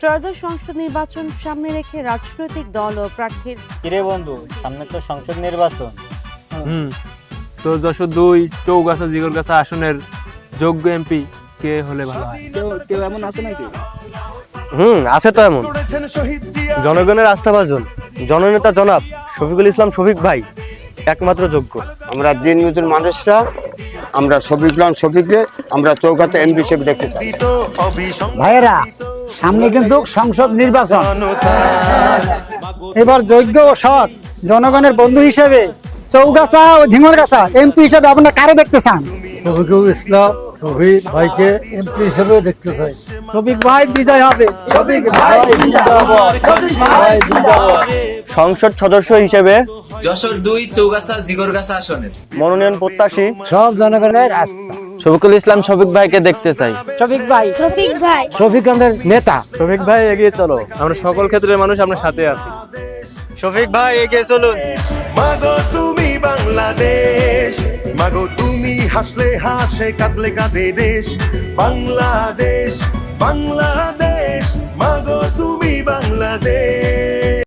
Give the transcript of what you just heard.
ত্রয়োদশ সংসদ নির্বাচন সামনে রেখে রাজনৈতিক দল ও প্রার্থীর কিরে বন্ধু, সামনে তো সংসদ নির্বাচন। তো 102 চৌগাছা জিগরগাছা আসনের যোগ্য এমপি কে হলে ভালো হয়? কেউ এমন আছে নাকি? আছে তো এমন। জনগণের আস্থাভাজন জননেতা জনাব শফিকুল ইসলাম শফিক ভাই একমাত্র যোগ্য। আমরা দিন মজুর মানুষরা আমরা শফিককে আমরা চৌকাতে এমপি হিসেবে দেখতে চাই। ভাইয়েরা, সামনে কিন্তু সংসদ নির্বাচন। এবার যোগ্য ও সৎ জনগণের বন্ধু হিসেবে চৌগাছা ও ঝিঙরগাছা এমপি হিসেবে আপনারা কারে দেখতে চান? শফিকুল ইসলাম শফিক ভাইকে এমপি হিসেবে দেখতে চাই। শফিক ভাই বিজয় হবে। শফিক ভাই জিন্দাবাদ। শফিক ভাই জিন্দাবাদ। সংসদ সদস্য হিসেবে যশোর 2 চৌগাছা জিগরগাছা আসনের মনোনয়ন প্রত্যাশী সব জনগণের আস্থা। শফিকুল ইসলাম শফিক ভাইকে দেখতে চাই। শফিক ভাই, শফিক ভাই শফিক আমাদের নেতা। শফিক ভাই এগিয়ে চলো, আমরা সকল ক্ষেত্রের মানুষ আপনার সাথে আছি। শফিক ভাই এগিয়ে চলুন। মাগো তুমি বাংলাদেশ, মাগো তুমি হাসলে হাসে কাঁদলে কাঁদে দেশ। বাংলাদেশ বাংলাদেশ।